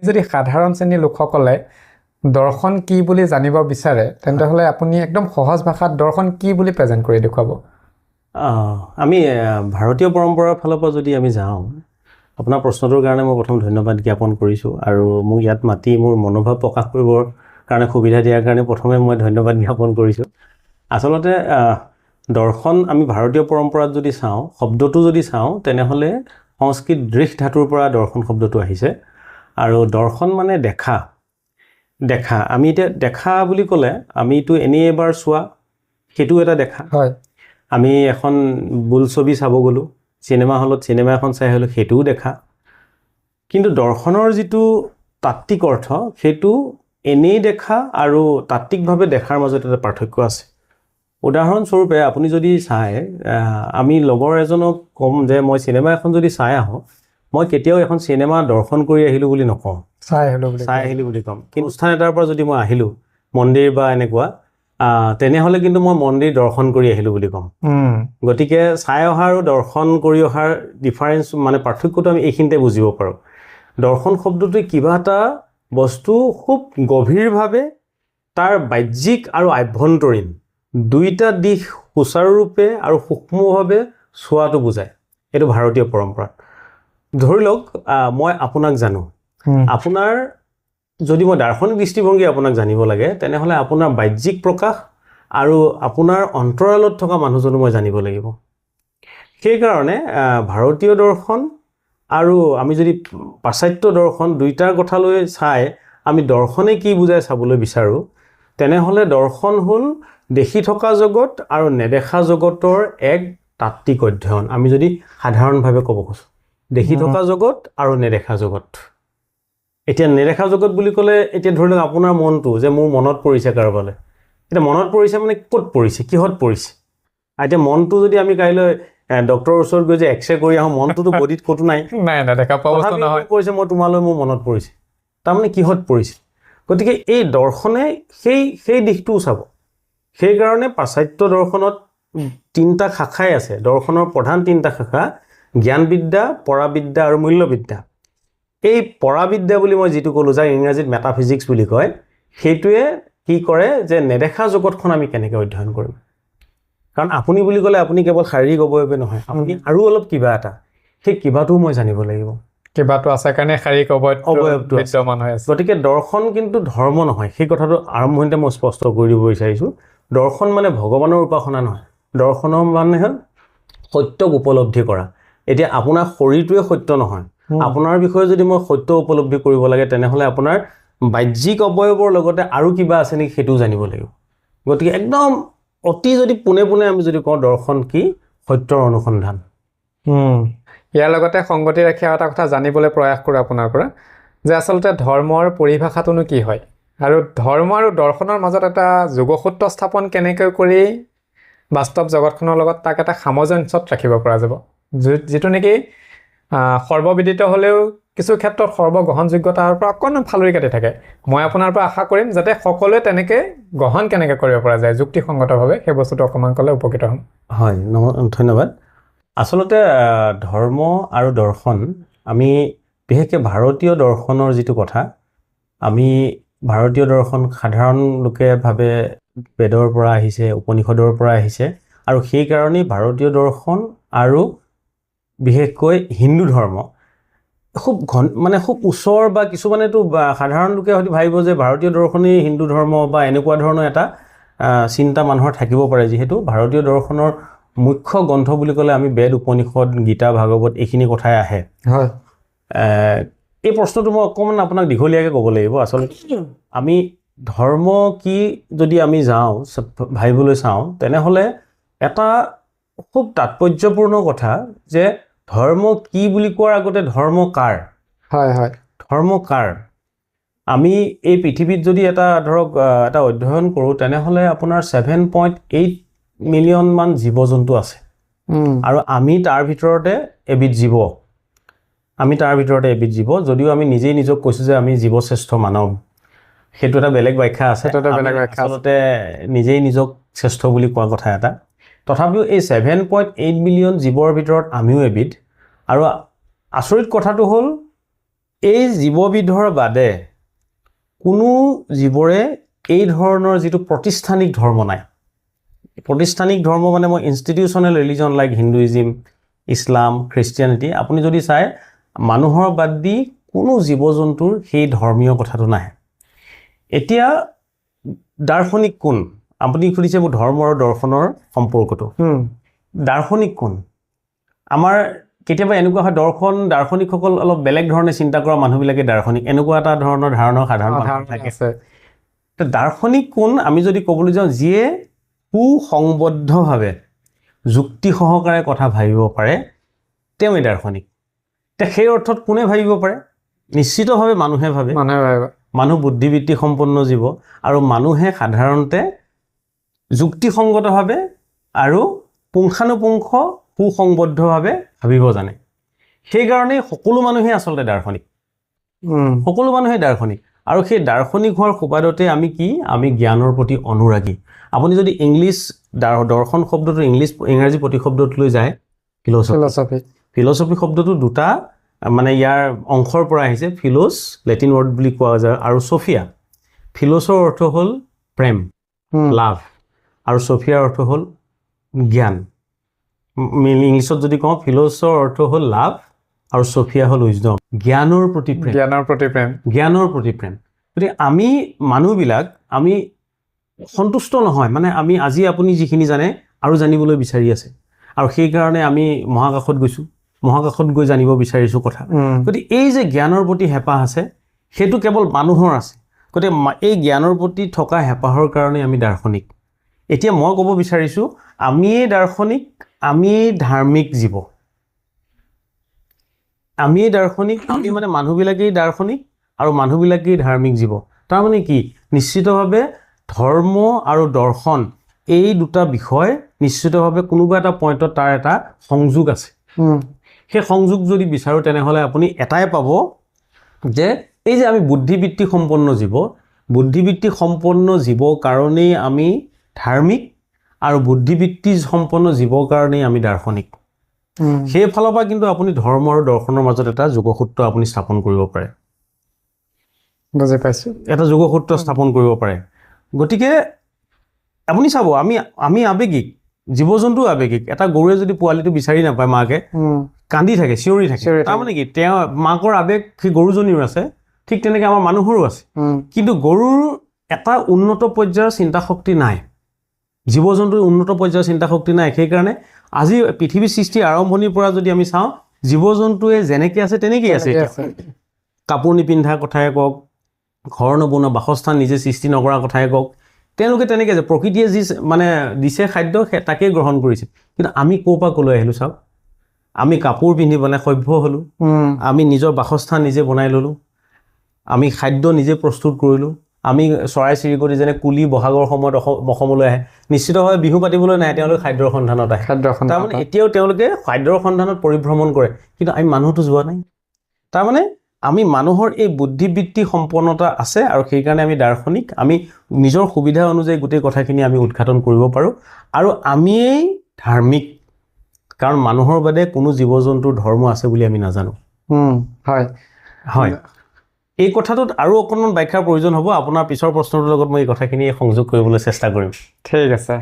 যদি সাধাৰণ শ্ৰেণীৰ লোকসকলে দৰ্শন কি বুলি জানিব বিচাৰে তেন্তে হলে আপুনি একদম সহজ ভাষাত দৰ্শন কি বুলি প্ৰেজেন্ট কৰি দেখুৱাব আমি ভাৰতীয় পৰম্পৰাৰ ফালৰ পৰা যদি আমি যাওঁ আপোনাৰ প্ৰশ্নটোৰ কাৰণে মই প্ৰথম ধন্যবাদ জ্ঞাপন কৰিছোঁ আৰু মোক ইয়াত মাতি মোৰ মনোভাৱ প্ৰকাশ কৰিবৰ কাৰণে সুবিধা দিয়াৰ কাৰণে প্ৰথমে মই ধন্যবাদ জ্ঞাপন কৰিছোঁ আচলতে দৰ্শন আমি ভাৰতীয় পৰম্পৰাত যদি চাওঁ শব্দটো যদি চাওঁ তেনেহ'লে সংস্কৃত দৃশ ধাতুৰ পৰা দৰ্শন শব্দটো আহিছে আৰু দৰ্শন মানে দেখা আমি এতিয়া দেখা বুলি ক'লে আমিতো এনেই এবাৰ চোৱা সেইটো এটা দেখা হয় আমি এখন বোলছবি চাব গ'লোঁ চিনেমা হলত চিনেমা এখন চাই হ'লোঁ সেইটোও দেখা কিন্তু দৰ্শনৰ যিটো তাত্ত্বিক অৰ্থ সেইটো এনেই দেখা আৰু তাত্ত্বিকভাৱে দেখাৰ মাজত এটা পাৰ্থক্য আছে উদাহৰণস্বৰূপে আপুনি যদি চায় আমি লগৰ এজনক ক'ম যে মই চিনেমা এখন যদি চাই আহোঁ মই কেতিয়াও এখন চিনেমা দৰ্শন কৰি আহিলোঁ বুলি নকওঁ চাই আহিলোঁ বুলি ক'ম কিন্তু অনুষ্ঠান এটাৰ পৰা যদি মই আহিলোঁ মন্দিৰ বা এনেকুৱা তেনেহ'লে কিন্তু মই মন্দিৰ দৰ্শন কৰি আহিলোঁ বুলি ক'ম গতিকে চাই অহা আৰু দৰ্শন কৰি অহাৰ ডিফাৰেঞ্চ মানে পাৰ্থক্যটো আমি এইখিনিতে বুজিব পাৰোঁ দৰ্শন শব্দটোৱে কিবা এটা বস্তু খুব গভীৰভাৱে তাৰ বাহ্যিক আৰু আভ্যন্তৰীণ দুইটা দিশ সুচাৰুৰূপে আৰু সূক্ষ্মভাৱে চোৱাটো বুজায় এইটো ভাৰতীয় পৰম্পৰাত ধৰি লওক মই আপোনাক জানো আপোনাৰ যদি মই দাৰ্শনিক দৃষ্টিভংগী আপোনাক জানিব লাগে তেনেহ'লে আপোনাৰ বাহ্যিক প্ৰকাশ আৰু আপোনাৰ অন্তৰালত থকা মানুহজনো মই জানিব লাগিব সেইকাৰণে ভাৰতীয় দৰ্শন আৰু আমি যদি পাশ্চাত্য দৰ্শন দুইটাৰ কথালৈ চাই আমি দৰ্শনে কি বুজাই চাবলৈ বিচাৰোঁ তেনেহ'লে দৰ্শন হ'ল দেখি থকা জগত আৰু নেদেখা জগতৰ এক তাত্ত্বিক অধ্যয়ন আমি যদি সাধাৰণভাৱে ক'ব খোজোঁ দেখি থকা জগত আৰু নেদেখা জগত এতিয়া নেদেখা জগত বুলি ক'লে এতিয়া ধৰি লওক আপোনাৰ মনটো যে মোৰ মনত পৰিছে কাৰোবালৈ এতিয়া মনত পৰিছে মানে ক'ত পৰিছে কিহত পৰিছে এতিয়া মনটো যদি আমি কাইলৈ ডক্টৰৰ ওচৰত গৈ যে এক্সৰে কৰি আহোঁ মনটোতো বডিত ক'তো নাই দেখা পোৱা বস্তু নহয় পৰিছে মই তোমালৈ মোৰ মনত পৰিছে তাৰমানে কিহত পৰিছে গতিকে এই দৰ্শনে সেই দিশটোও চাব সেইকাৰণে পাশ্চাত্য দৰ্শনত তিনিটা শাখাই আছে দৰ্শনৰ প্ৰধান তিনিটা শাখা জ্ঞানবিদ্যা পৰাবিদ্যা আৰু মূল্যবিদ্যা এই পৰাবিদ্যা বুলি মই যিটো ক'লোঁ যাক ইংৰাজীত মেটাফিজিক্স বুলি কয় সেইটোৱে কি কৰে যে নেদেখা জগতখন আমি কেনেকৈ অধ্যয়ন কৰিম কাৰণ আপুনি বুলি ক'লে আপুনি কেৱল শাৰীৰিক অৱয়ৱে নহয় আপুনি আৰু অলপ কিবা এটা সেই কিবাটোও মই জানিব লাগিব কিবাটো আছে কাৰণে শাৰীৰিক অৱয়ৱটো বিদ্যমান হৈ আছে গতিকে দৰ্শন কিন্তু ধৰ্ম নহয় সেই কথাটো আৰম্ভণিতে মই স্পষ্ট কৰি দিব বিচাৰিছোঁ দৰ্শন মানে ভগৱানৰ উপাসনা নহয় দৰ্শনৰ মানে হ'ল সত্যক উপলব্ধি কৰা এতিয়া আপোনাৰ শৰীৰটোৱে সত্য নহয় আপোনাৰ বিষয়ে যদি মই সত্য উপলব্ধি কৰিব লাগে তেনেহ'লে আপোনাৰ বাহ্যিক অৱয়ৱৰ লগতে আৰু কিবা আছে নেকি সেইটোও জানিব লাগিব গতিকে একদম অতি যদি পোনে পোনে আমি যদি কওঁ দৰ্শন কি সত্যৰ অনুসন্ধান ইয়াৰ লগতে সংগতি ৰাখি এটা কথা জানিবলৈ প্ৰয়াস কৰোঁ আপোনাৰ পৰা যে আচলতে ধৰ্মৰ পৰিভাষাটোনো কি হয় আৰু ধৰ্ম আৰু দৰ্শনৰ মাজত এটা যোগসূত্ৰ স্থাপন কেনেকৈ কৰি বাস্তৱ জগতখনৰ লগত তাক এটা সামঞ্জস্যত ৰাখিব পৰা যাব যিটো নেকি সৰ্ববিদিত হ'লেও কিছু ক্ষেত্ৰত সৰ্বগ্ৰহণযোগ্যতাৰ পৰা অকণমান ফালৰি কাটি থাকে মই আপোনাৰ পৰা আশা কৰিম যাতে সকলোৱে তেনেকৈ গ্ৰহণ কেনেকৈ কৰিব পৰা যায় যুক্তিসংগতভাৱে সেই বস্তুটো অকণমান ক'লে উপকৃত হ'ম হয় ধন্যবাদ আচলতে ধৰ্ম আৰু দৰ্শন আমি বিশেষকৈ ভাৰতীয় দৰ্শনৰ যিটো কথা আমি ভাৰতীয় দৰ্শন সাধাৰণ লোকে ভাবে বেদৰ পৰা আহিছে উপনিষদৰ পৰা আহিছে আৰু সেইকাৰণেই ভাৰতীয় দৰ্শন আৰু বিশেষকৈ হিন্দু ধৰ্ম খুব খুব ওচৰ বা কিছুমানেতো সাধাৰণ লোকে হয়তো ভাবিব যে ভাৰতীয় দৰ্শনেই হিন্দু ধৰ্ম বা এনেকুৱা ধৰণৰ এটা চিন্তা মানুহৰ থাকিব পাৰে যিহেতু ভাৰতীয় দৰ্শনৰ মুখ্য গ্ৰন্থ বুলি ক'লে আমি বেদ উপনিষদ গীতা ভাগৱত এইখিনি কথাই আহে হয় এই প্ৰশ্নটো মই অকণমান আপোনাক দীঘলীয়াকৈ ক'ব লাগিব আচলতে আমি ধৰ্ম কি যদি আমি ভাবিবলৈ চাওঁ তেনেহ'লে এটা খুব তাৎপৰ্যপূৰ্ণ কথা যে ধৰ্ম কি বুলি কোৱাৰ আগতে ধৰ্ম কাৰ ধৰ্ম কাৰ আমি এই পৃথিৱীত যদি এটা ধৰক এটা অধ্যয়ন কৰোঁ তেনেহ'লে আপোনাৰ 7.8 মিলিয়ন মান জীৱ জন্তু আছে আৰু আমি তাৰ ভিতৰতে এবিধ জীৱ যদিও আমি নিজেই নিজক কৈছোঁ যে আমি জীৱশ্ৰেষ্ঠ মানৱ সেইটো এটা বেলেগ ব্যাখ্যা আছে আচলতে নিজেই নিজক শ্ৰেষ্ঠ বুলি কোৱা কথা এটা তথাপিও এই 7.8 মিলিয়ন জীৱৰ ভিতৰত আমিও এবিধ আৰু আচৰিত কথাটো হ'ল এই জীৱবিধৰ বাদে কোনো জীৱৰে এই ধৰণৰ যিটো প্ৰতিষ্ঠানিক ধৰ্ম নাই। প্ৰতিষ্ঠানিক ধৰ্ম মানে মই institutional religion like Hinduism, Islam, খ্ৰীষ্টিয়ানিটি, আপুনি যদি চাই মানুহৰ বাদ দি কোনো জীৱ জন্তুৰ সেই ধৰ্মীয় কথাটো নাহে। এতিয়া দাৰ্শনিক কোন? আপুনি সুধিছে মোৰ ধৰ্ম আৰু দৰ্শনৰ সম্পৰ্কটো। দাৰ্শনিক কোন? আমাৰ কেতিয়াবা এনেকুৱা হয় দাৰ্শনিকসকল অলপ বেলেগ ধৰণে চিন্তা কৰা মানুহবিলাকে দাৰ্শনিক, এনেকুৱা এটা ধৰণৰ ধাৰণা সাধাৰণ থাকে। দাৰ্শনিক কোন আমি যদি ক'বলৈ যাওঁ, যিয়ে সুসংবদ্ধভাৱে যুক্তি সহকাৰে কথা ভাবিব পাৰে, তেওঁই দাৰ্শনিক। এতিয়া সেই অৰ্থত কোনে ভাবিব পাৰে? নিশ্চিতভাৱে মানুহে ভাবে। মানুহ বুদ্ধিবৃত্তি সম্পন্ন জীৱ, আৰু মানুহে সাধাৰণতে যুক্তিসংগতভাৱে আৰু পুংখানুপুংখ সুসংবদ্ধভাৱে ভাবিব জানে। সেইকাৰণেই সকলো মানুহেই আচলতে দাৰ্শনিক। সকলো মানুহেই দাৰ্শনিক। আৰু সেই দাৰ্শনিক হোৱাৰ সুবাদতে আমি জ্ঞানৰ প্ৰতি অনুৰাগী। আপুনি যদি দৰ্শন শব্দটো ইংৰাজী প্ৰতিশব্দটোলৈ যায়, ফিলচফি শব্দটো দুটা মানে ইয়াৰ অংশৰ পৰা আহিছে। ফিলোচ লেটিন ৱৰ্ড বুলি কোৱা যায়, আৰু ছফিয়া। ফিলোচৰ অৰ্থ হ'ল প্ৰেম, লাভ, আৰু ছফিয়াৰ অৰ্থ হ'ল জ্ঞান। ইংলিছত যদি কওঁ, ফিলোচৰ অৰ্থ হ'ল লাভ আৰু ছফিয়া হ'ল উইজডম, জ্ঞানৰ প্ৰতি প্ৰেম। গতিকে আমি মানুহবিলাক আমি সন্তুষ্ট নহয়, মানে আজি আপুনি যিখিনি জানে আৰু জানিবলৈ বিচাৰি আছে, আৰু সেইকাৰণে আমি মহাকাশত গৈছোঁ, মহাকাশত গৈ জানিব বিচাৰিছোঁ কথা। গতিকে এই যে জ্ঞানৰ প্ৰতি হেঁপাহ আছে, সেইটো কেৱল মানুহৰ আছে। গতিকে এই জ্ঞানৰ প্ৰতি থকা হেঁপাহৰ কাৰণে আমি দাৰ্শনিক। এতিয়া মই ক'ব বিচাৰিছোঁ, আমিয়েই দাৰ্শনিক, আমিয়েই ধাৰ্মিক জীৱ। আমিয়েই দাৰ্শনিক, আমি মানে মানুহবিলাকেই দাৰ্শনিক আৰু মানুহবিলাকেই ধাৰ্মিক জীৱ। তাৰমানে কি? নিশ্চিতভাৱে ধৰ্ম আৰু দৰ্শন এই দুটা বিষয় নিশ্চিতভাৱে কোনোবা এটা পইণ্টত তাৰ এটা সংযোগ আছে। সেই সংযোগ যদি বিচাৰোঁ, তেনেহ'লে আপুনি এটাই পাব যে এই যে আমি বুদ্ধিবৃত্তি সম্পন্ন জীৱৰ কাৰণেই আমি ধাৰ্মিক, আৰু বুদ্ধিবৃত্তি সম্পন্ন জীৱৰ কাৰণেই আমি দাৰ্শনিক। সেইফালৰ পৰা কিন্তু আপুনি ধৰ্ম আৰু দৰ্শনৰ মাজত এটা যোগসূত্ৰ আপুনি স্থাপন কৰিব পাৰে। বুজি পাইছোঁ। এটা যোগসূত্ৰ স্থাপন কৰিব পাৰে। গতিকে আপুনি চাব, আমি আৱেগিক, জীৱ জন্তু আৱেগিক। এটা গৰুৱে যদি পোৱালিটো বিচাৰি নাপায়, মাকে কান্দি থাকে, চিঞৰি থাকে। তাৰমানে কি? তেওঁ মাকৰ আৱেগ সেই গৰুজনীৰো আছে, ঠিক তেনেকৈ আমাৰ মানুহৰো আছে। কিন্তু গৰুৰ এটা উন্নত পৰ্যায়ৰ চিন্তা শক্তি নাই, জীৱ জন্তুৰ উন্নত পৰ্যায়ৰ চিন্তা শক্তি নাই। সেইকাৰণে আজি পৃথিৱীৰ সৃষ্টিৰ আৰম্ভণিৰ পৰা যদি আমি চাওঁ, জীৱ জন্তুৱে যেনেকৈ আছে তেনেকেই আছে। কাপোৰ নিপিন্ধাৰ কথাই কওক, ঘৰ নবনোৱা, বাসস্থান নিজে সৃষ্টি নকৰাৰ কথাই কওক, তেওঁলোকে তেনেকৈ আছে। প্ৰকৃতিয়ে যি মানে দিছে খাদ্য, তাকেই গ্ৰহণ কৰিছে। কিন্তু আমি ক'ৰ পৰা ক'লৈ আহিলোঁ চাওক। আমি কাপোৰ পিন্ধি বনাই সভ্য হ'লোঁ, আমি নিজৰ বাসস্থান নিজে বনাই ল'লোঁ, আমি খাদ্য নিজে প্ৰস্তুত কৰিলোঁ। আমি চৰাই চিৰিকটি যেনে কুলি বহাগৰ সময়ত অসমলৈ আহে, নিশ্চিতভাৱে বিহু পাতিবলৈ নাই, তেওঁলোকে খাদ্যৰ সন্ধানত আহে। তাৰমানে এতিয়াও তেওঁলোকে খাদ্যৰ সন্ধানত পৰিভ্ৰমণ কৰে, কিন্তু আমি মানুহটো যোৱা নাই। তাৰমানে আমি মানুহৰ এই বুদ্ধিবৃত্তি সম্পন্নতা আছে, আৰু সেইকাৰণে আমি দাৰ্শনিক। আমি নিজৰ সুবিধা অনুযায়ী গোটেই কথাখিনি আমি উদঘাটন কৰিব পাৰোঁ, আৰু আমিয়েই ধাৰ্মিক। কাৰণ মানুহৰ বাদে কোনো জীৱ জন্তুৰ ধৰ্ম আছে বুলি আমি নাজানো। হয়, এই কথাটোত আৰু অকণমান ব্যাখ্যাৰ প্ৰয়োজন হ'ব। আপোনাৰ পিছৰ প্ৰশ্নটোৰ লগত মই এই কথাখিনি সংযোগ কৰিবলৈ চেষ্টা কৰিম। ঠিক আছে।